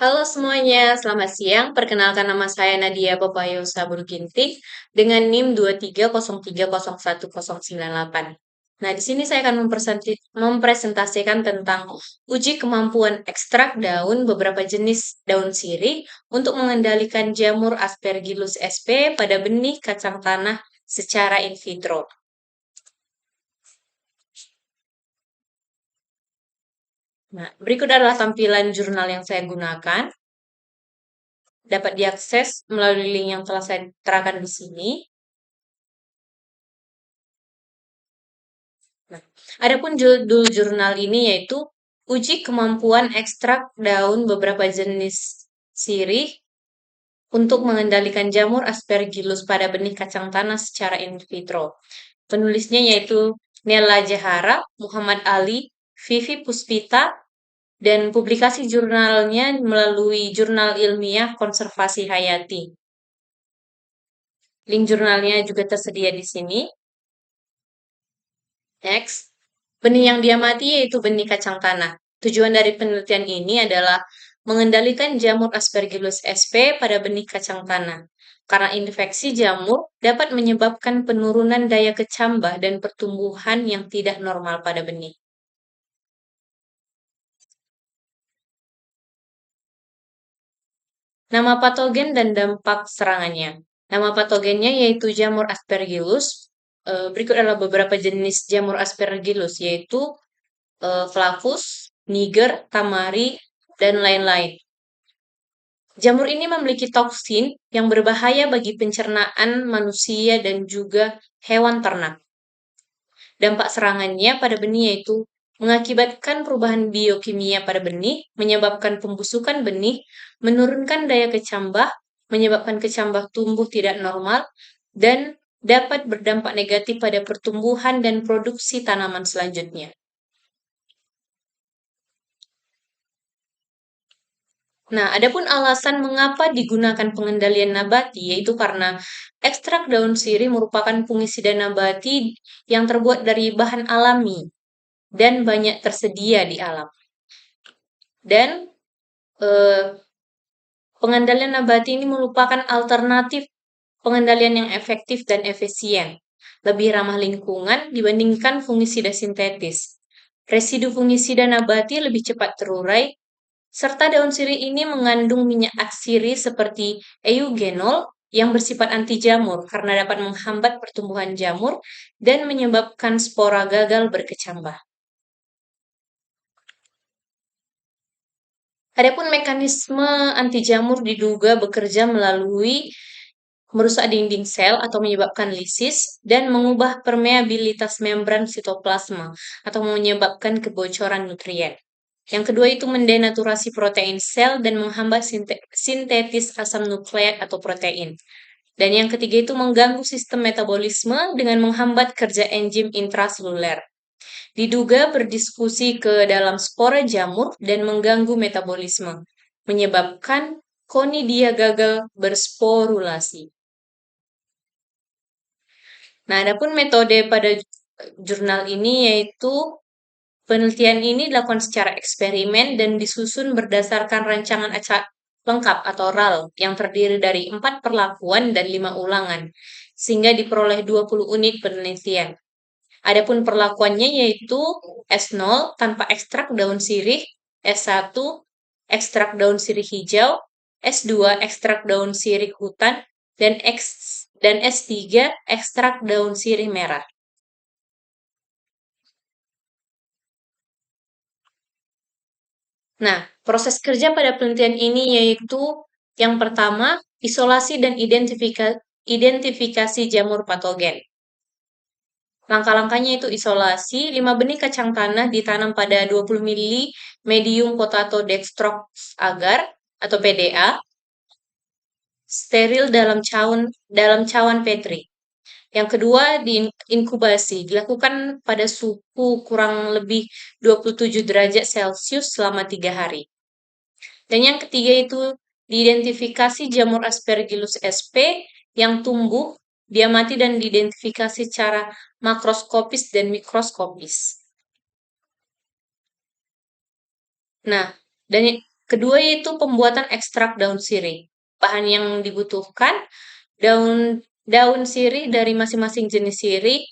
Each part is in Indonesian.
Halo semuanya, selamat siang. Perkenalkan nama saya Nadia Popayo Saburginting dengan NIM 230301098. Nah, di sini saya akan mempresentasikan tentang uji kemampuan ekstrak daun beberapa jenis daun sirih untuk mengendalikan jamur Aspergillus sp pada benih kacang tanah secara in vitro. Nah, berikut adalah tampilan jurnal yang saya gunakan. Dapat diakses melalui link yang telah saya terapkan di sini. Nah, adapun judul jurnal ini yaitu uji kemampuan ekstrak daun beberapa jenis sirih untuk mengendalikan jamur Aspergillus pada benih kacang tanah secara in vitro. Penulisnya yaitu Nela Jahara, Muhammad Ali, Vivi Puspita, dan publikasi jurnalnya melalui Jurnal Ilmiah Konservasi Hayati. Link jurnalnya juga tersedia di sini. Next, benih yang diamati yaitu benih kacang tanah. Tujuan dari penelitian ini adalah mengendalikan jamur Aspergillus sp pada benih kacang tanah. Karena infeksi jamur dapat menyebabkan penurunan daya kecambah dan pertumbuhan yang tidak normal pada benih. Nama patogen dan dampak serangannya. Nama patogennya yaitu jamur Aspergillus. Berikut adalah beberapa jenis jamur Aspergillus, yaitu Flavus, Niger, Tamari, dan lain-lain. Jamur ini memiliki toksin yang berbahaya bagi pencernaan manusia dan juga hewan ternak. Dampak serangannya pada benih yaitu mengakibatkan perubahan biokimia pada benih, menyebabkan pembusukan benih, menurunkan daya kecambah, menyebabkan kecambah tumbuh tidak normal, dan dapat berdampak negatif pada pertumbuhan dan produksi tanaman selanjutnya. Nah, adapun alasan mengapa digunakan pengendalian nabati, yaitu karena ekstrak daun sirih merupakan fungisida nabati yang terbuat dari bahan alami dan banyak tersedia di alam. Dan eh, pengendalian nabati ini merupakan alternatif pengendalian yang efektif dan efisien, lebih ramah lingkungan dibandingkan fungisida sintetis. Residu fungisida nabati lebih cepat terurai, serta daun sirih ini mengandung minyak atsiri seperti eugenol yang bersifat anti jamur karena dapat menghambat pertumbuhan jamur dan menyebabkan spora gagal berkecambah. Adapun mekanisme anti jamur diduga bekerja melalui merusak dinding sel atau menyebabkan lisis dan mengubah permeabilitas membran sitoplasma atau menyebabkan kebocoran nutrien. Yang kedua itu mendenaturasi protein sel dan menghambat sintetis asam nukleat atau protein. Dan yang ketiga itu mengganggu sistem metabolisme dengan menghambat kerja enzim intraseluler. Diduga berdiskusi ke dalam spora jamur dan mengganggu metabolisme, menyebabkan konidia gagal bersporulasi. Nah, adapun metode pada jurnal ini yaitu penelitian ini dilakukan secara eksperimen dan disusun berdasarkan rancangan lengkap atau RAL yang terdiri dari 4 perlakuan dan 5 ulangan, sehingga diperoleh 20 unit penelitian. Adapun perlakuannya yaitu S0 tanpa ekstrak daun sirih, S1 ekstrak daun sirih hijau, S2 ekstrak daun sirih hutan, dan S3 ekstrak daun sirih merah. Nah, proses kerja pada penelitian ini yaitu yang pertama, isolasi dan identifikasi jamur patogen. Langkah-langkahnya itu isolasi, 5 benih kacang tanah ditanam pada 20 ml medium potato dextrox agar atau PDA, steril dalam cawan Petri. Yang kedua, diinkubasi, dilakukan pada suhu kurang lebih 27 derajat Celcius selama 3 hari. Dan yang ketiga itu diidentifikasi jamur Aspergillus sp yang tumbuh, diamati dan diidentifikasi secara makroskopis dan mikroskopis. Nah, dan Kedua yaitu pembuatan ekstrak daun sirih. Bahan yang dibutuhkan daun daun sirih dari masing-masing jenis sirih.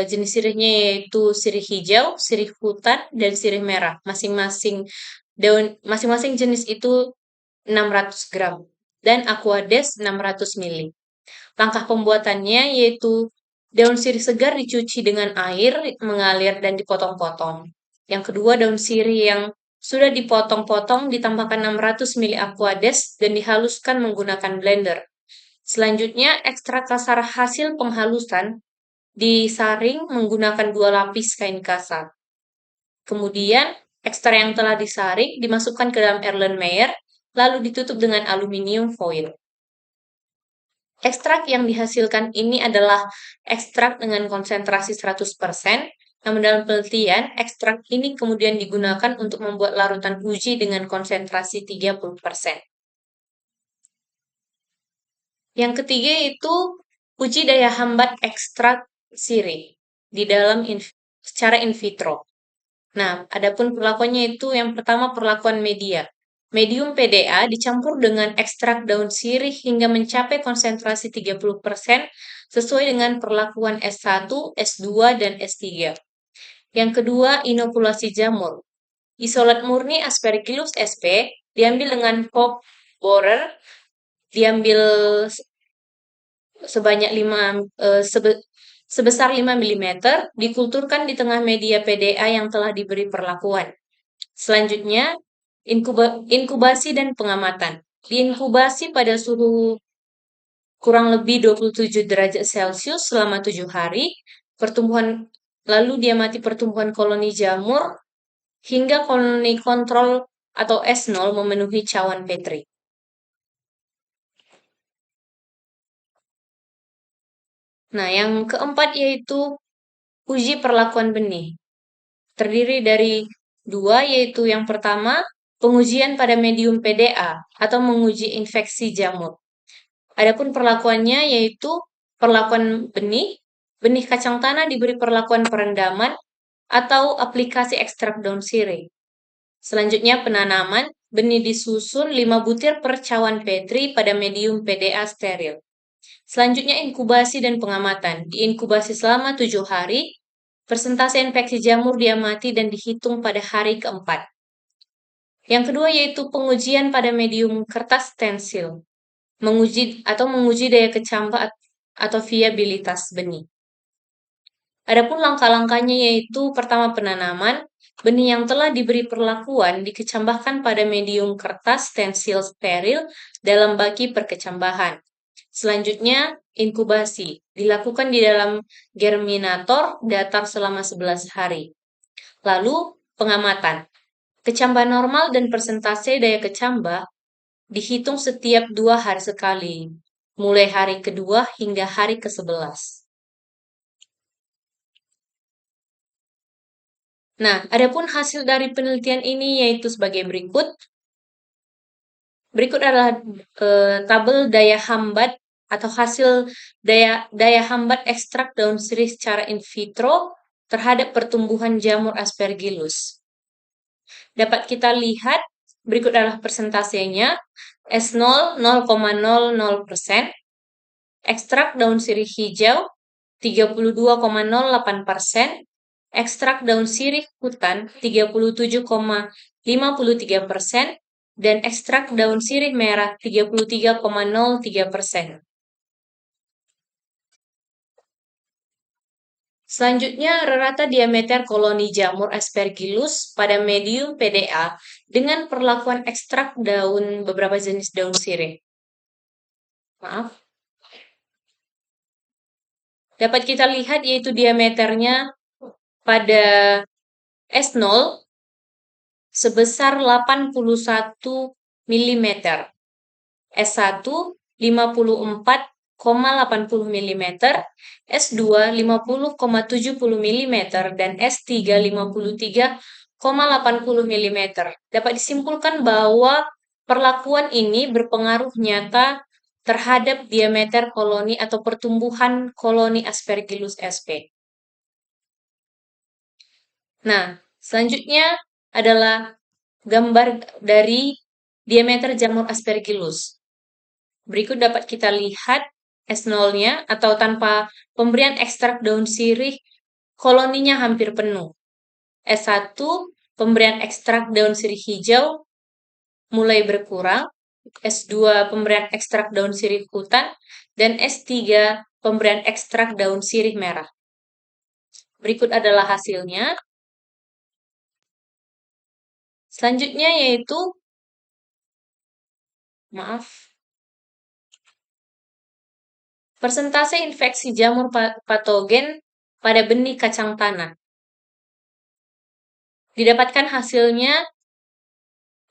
Jenis sirihnya yaitu sirih hijau, sirih hutan, dan sirih merah. Masing-masing jenis itu 600 gram dan Aquades 600 ml. Langkah pembuatannya yaitu daun sirih segar dicuci dengan air, mengalir dan dipotong-potong. Yang kedua, daun sirih yang sudah dipotong-potong ditambahkan 600 ml Aquades dan dihaluskan menggunakan blender. Selanjutnya, ekstrak kasar hasil penghalusan disaring menggunakan 2 lapis kain kasar. Kemudian, ekstrak yang telah disaring dimasukkan ke dalam Erlenmeyer, lalu ditutup dengan aluminium foil. Ekstrak yang dihasilkan ini adalah ekstrak dengan konsentrasi 100%, namun dalam penelitian, ekstrak ini kemudian digunakan untuk membuat larutan uji dengan konsentrasi 30%. Yang ketiga itu uji daya hambat ekstrak sirih di dalam secara in vitro. Nah, adapun perlakuannya itu yang pertama perlakuan media. Medium PDA dicampur dengan ekstrak daun sirih hingga mencapai konsentrasi 30% sesuai dengan perlakuan S1, S2, dan S3. Yang kedua, inokulasi jamur. Isolat murni Aspergillus sp diambil dengan pop borer, diambil sebanyak sebesar 5 mm, dikulturkan di tengah media PDA yang telah diberi perlakuan. Selanjutnya, inkubasi dan pengamatan. Diinkubasi pada suhu kurang lebih 27 derajat Celcius selama 7 hari, lalu diamati pertumbuhan koloni jamur hingga koloni kontrol atau S0 memenuhi cawan Petri. Nah, yang keempat yaitu uji perlakuan benih. Terdiri dari 2, yaitu yang pertama, pengujian pada medium PDA atau menguji infeksi jamur. Adapun perlakuannya yaitu perlakuan benih kacang tanah diberi perlakuan perendaman atau aplikasi ekstrak daun sirih. Selanjutnya penanaman, benih disusun 5 butir per cawan Petri pada medium PDA steril. Selanjutnya inkubasi dan pengamatan. Diinkubasi selama 7 hari, persentase infeksi jamur diamati dan dihitung pada hari keempat. Yang kedua yaitu pengujian pada medium kertas stensil. Menguji daya kecambah atau viabilitas benih. Adapun langkah-langkahnya yaitu pertama penanaman, benih yang telah diberi perlakuan dikecambahkan pada medium kertas stensil steril dalam baki perkecambahan. Selanjutnya, inkubasi dilakukan di dalam germinator datar selama 11 hari. Lalu, pengamatan. Kecambah normal dan persentase daya kecambah dihitung setiap 2 hari sekali, mulai hari kedua hingga hari ke-11. Nah, adapun hasil dari penelitian ini yaitu sebagai berikut. Berikut adalah tabel daya hambat atau hasil daya hambat ekstrak daun sirih secara in vitro terhadap pertumbuhan jamur Aspergillus. Dapat kita lihat berikut adalah persentasenya. S0 0,00%, ekstrak daun sirih hijau 32,08%, ekstrak daun sirih hutan 37,53%, dan ekstrak daun sirih merah 33,03%. Selanjutnya, rata diameter koloni jamur Aspergillus pada medium PDA dengan perlakuan ekstrak beberapa jenis daun sirih. Maaf. Dapat kita lihat yaitu diameternya pada S0 sebesar 81 mm, S1 54,80 mm, S2 50,70 mm, dan S3 53,80 mm. Dapat disimpulkan bahwa perlakuan ini berpengaruh nyata terhadap diameter koloni atau pertumbuhan koloni Aspergillus sp. Nah, selanjutnya adalah gambar dari diameter jamur Aspergillus. Berikut dapat kita lihat S0-nya atau tanpa pemberian ekstrak daun sirih, koloninya hampir penuh. S1, pemberian ekstrak daun sirih hijau mulai berkurang. S2, pemberian ekstrak daun sirih hutan. Dan S3, pemberian ekstrak daun sirih merah. Berikut adalah hasilnya. Selanjutnya yaitu, persentase infeksi jamur patogen pada benih kacang tanah. Didapatkan hasilnya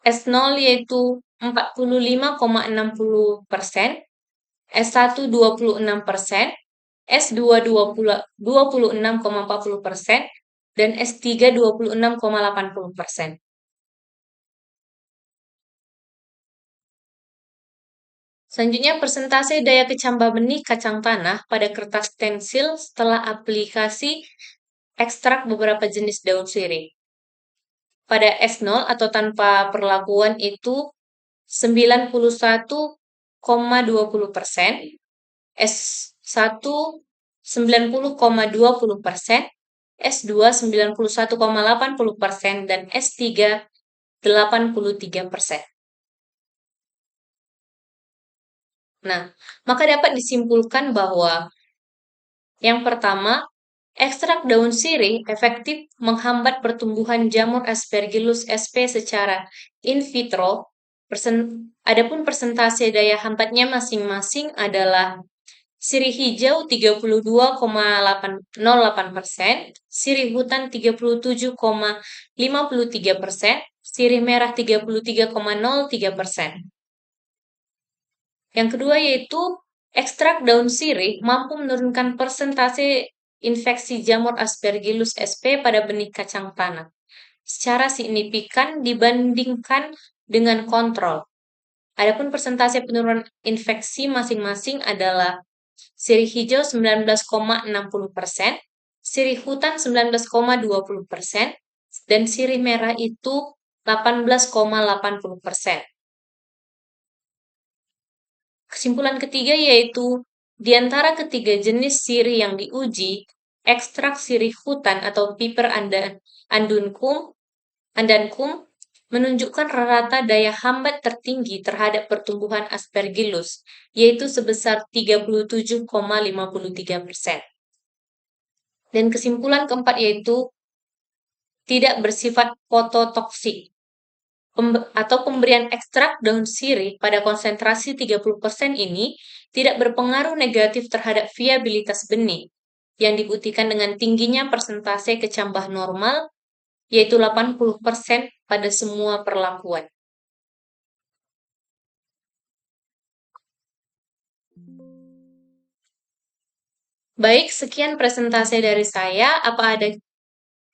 S0 yaitu 45,60%, S1 26%, S2 26,40%, dan S3 26,80%. Selanjutnya, persentase daya kecambah benih kacang tanah pada kertas stensil setelah aplikasi ekstrak beberapa jenis daun sirih. Pada S0 atau tanpa perlakuan itu 91,20%, S1 90,20%, S2 91,80%, dan S3 83%. Nah, maka dapat disimpulkan bahwa yang pertama, ekstrak daun sirih efektif menghambat pertumbuhan jamur Aspergillus sp secara in vitro. Adapun persentase daya hambatnya masing-masing adalah sirih hijau 32,08%, sirih hutan 37,53%, sirih merah 33,03%. Yang kedua yaitu ekstrak daun sirih mampu menurunkan persentase infeksi jamur Aspergillus sp pada benih kacang tanah secara signifikan dibandingkan dengan kontrol. Adapun persentase penurunan infeksi masing-masing adalah sirih hijau 19,60%, sirih hutan 19,20%, dan sirih merah itu 18,80%. Kesimpulan ketiga yaitu, di antara ketiga jenis sirih yang diuji, ekstrak sirih hutan atau Piper andancum menunjukkan rata daya hambat tertinggi terhadap pertumbuhan Aspergillus, yaitu sebesar 37,53%. Dan kesimpulan keempat yaitu, tidak bersifat fototoksik, atau pemberian ekstrak daun sirih pada konsentrasi 30% ini tidak berpengaruh negatif terhadap viabilitas benih, yang dibuktikan dengan tingginya persentase kecambah normal, yaitu 80% pada semua perlakuan. Baik, sekian presentasi dari saya.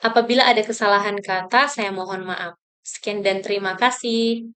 Apabila ada kesalahan kata, saya mohon maaf. Sekian dan terima kasih.